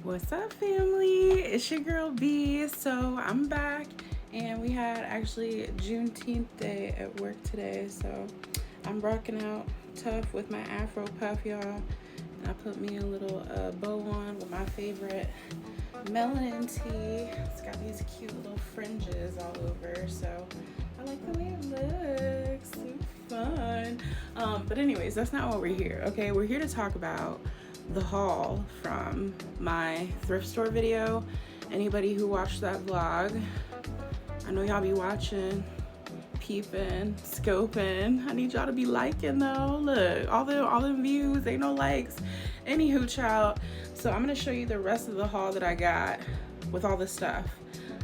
What's up, family? It's your girl B. So I'm back, and we had actually Juneteenth day at work today. So I'm rocking out tough with my Afro puff, y'all. And I put me a little bow on with my favorite melanin tea. It's got these cute little fringes all over. So I like the way it looks. So fun. But anyways, that's not what we're here. Okay, we're here to talk about the haul from my thrift store video. Anybody who watched that vlog, I know y'all be watching, peeping, scoping. I need y'all to be liking though. Look, all them views, ain't no likes. Anywho, child. So I'm gonna show you the rest of the haul that I got with all this stuff.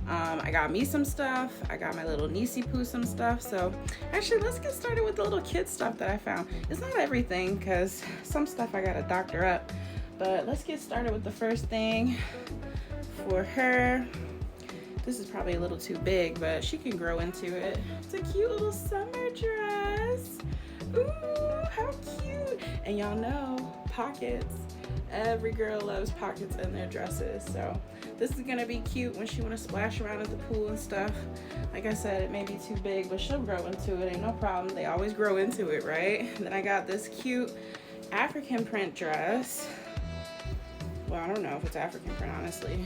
I got me some stuff. I got my little niecey poo some stuff. So actually, let's get started with the little kid stuff that I found. It's not everything, because some stuff I gotta doctor up. But let's get started with the first thing for her. This is probably a little too big, but she can grow into it. It's a cute little summer dress. Ooh, how cute. And y'all know, pockets. Every girl loves pockets in their dresses. So this is gonna be cute when she wanna splash around at the pool and stuff. Like I said, it may be too big, but she'll grow into it, ain't no problem. They always grow into it, right? And then I got this cute African print dress. Well, I don't know if it's African print, honestly,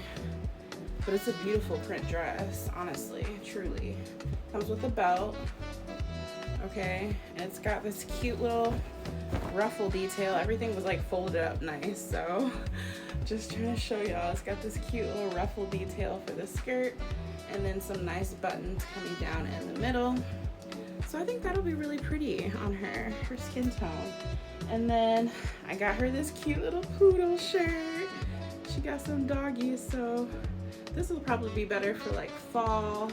but it's a beautiful print dress, honestly, truly. Comes with a belt, okay, and it's got this cute little ruffle detail. Everything was like folded up nice, so just trying to show y'all. It's got this cute little ruffle detail for the skirt, and then some nice buttons coming down in the middle. So I think that'll be really pretty on her skin tone. And then I got her this cute little poodle shirt. She got some doggies, so this will probably be better for like fall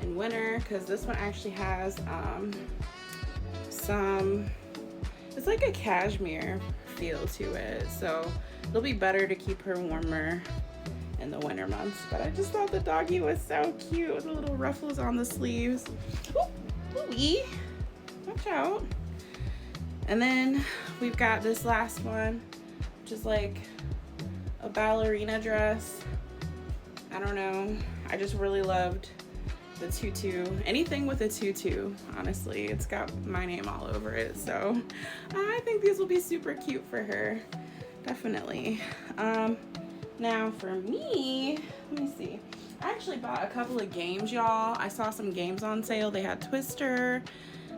and winter, because this one actually has it's like a cashmere feel to it, so it'll be better to keep her warmer in the winter months. But I just thought the doggy was so cute with the little ruffles on the sleeves. Ooh, ooh-wee. Watch out. And then we've got this last one, which is like a ballerina dress. I don't know, I just really loved the tutu. Anything with a tutu, honestly. It's got my name all over it, so I think these will be super cute for her, definitely. Now for me, let me see. I actually bought a couple of games, y'all. I saw some games on sale. They had Twister,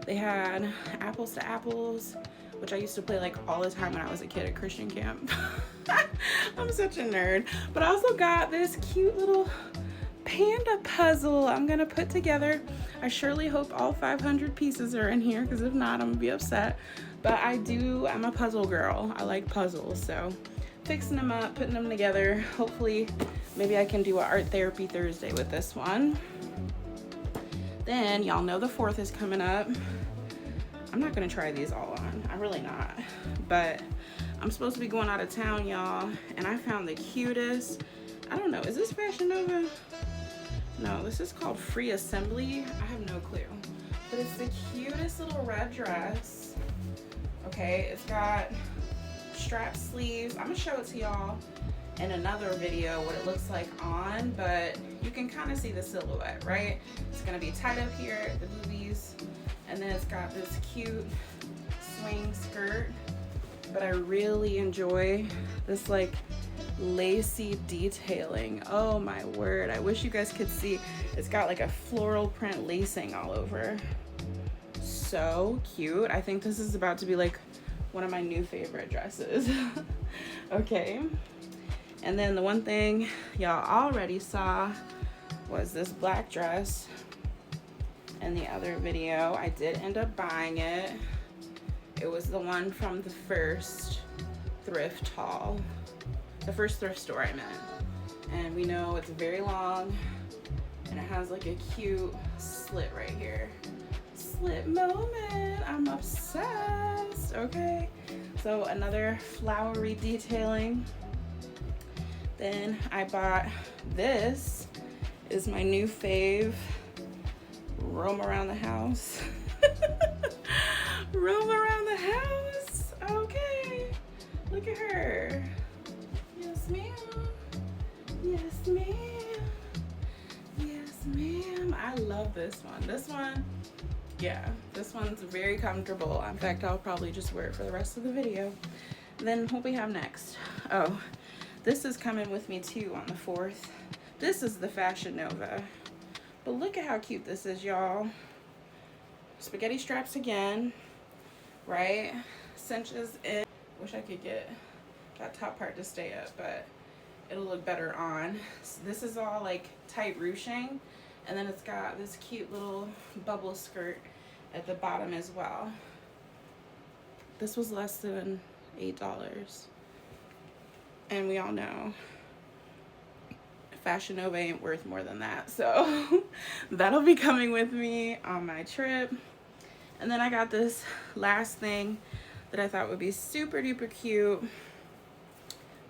they had Apples to Apples, which I used to play like all the time when I was a kid at Christian camp. I'm such a nerd. But I also got this cute little panda puzzle I'm gonna put together. I surely hope all 500 pieces are in here, because if not, I'm gonna be upset. But I'm a puzzle girl. I like puzzles, so fixing them up, putting them together. Hopefully, maybe I can do an art therapy Thursday with this one. Then y'all know the 4th is coming up. I'm not gonna try these all on. I'm really not. But I'm supposed to be going out of town, y'all, and I found the cutest. I don't know, is this Fashion Nova? No, this is called Free Assembly. I have no clue. But it's the cutest little red dress. Okay, it's got strap sleeves. I'm gonna show it to y'all in another video what it looks like on, but you can kind of see the silhouette, right? It's gonna be tied up here at the boobies, and then it's got this cute swing skirt. But I really enjoy this like lacy detailing. Oh my word, I wish you guys could see. It's got like a floral print lacing all over. So cute. I think this is about to be like one of my new favorite dresses. Okay, and then the one thing y'all already saw was this black dress in the other video. I did end up buying it. It was the one from the first thrift haul, the first thrift store I meant. And we know it's very long, and it has like a cute slit right here. Slit moment, I'm obsessed, okay? So another flowery detailing. Then I bought this, is my new fave, roam around the house. Roam around the house, okay. Look at her. Yes, ma'am. ma'am. Yes, ma'am. I love this one. This one, yeah, this one's very comfortable. In fact, I'll probably just wear it for the rest of the video. Then what we have next? Oh, this is coming with me too on the 4th. This is the Fashion Nova. But look at how cute this is, y'all. Spaghetti straps again, right? Cinches in. Wish I could get that top part to stay up, but it'll look better on. So this is all like tight ruching, and then it's got this cute little bubble skirt at the bottom as well. This was less than $8, and we all know Fashion Nova ain't worth more than that, so that'll be coming with me on my trip. And then I got this last thing that I thought would be super duper cute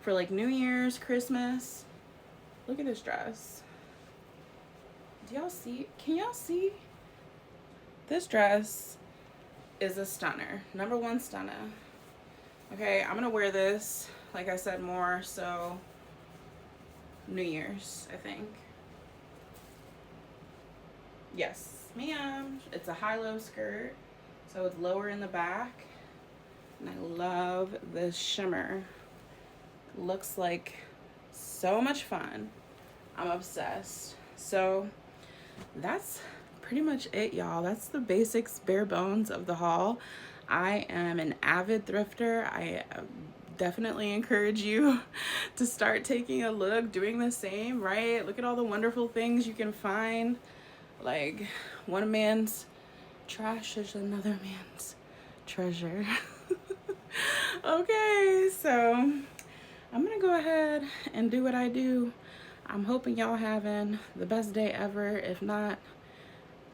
for like New Year's, Christmas. Look at this dress. Do y'all see? Can y'all see? This dress is a stunner. #1 stunner. Okay, I'm gonna wear this, like I said, more so New Year's, I think. Yes, ma'am. It's a high-low skirt, so it's lower in the back. And I love this shimmer. Looks like so much fun. I'm obsessed. So that's pretty much it, y'all. That's the basics, bare bones of the haul. I am an avid thrifter. I definitely encourage you to start taking a look, doing the same, right? Look at all the wonderful things you can find. Like, one man's trash is another man's treasure. Okay, so I'm gonna go ahead and do what I do. I'm hoping y'all having the best day ever. If not,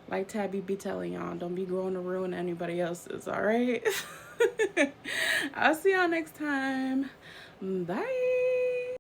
like Tabby be telling y'all, don't be going to ruin anybody else's, all right? I'll see y'all next time. Bye.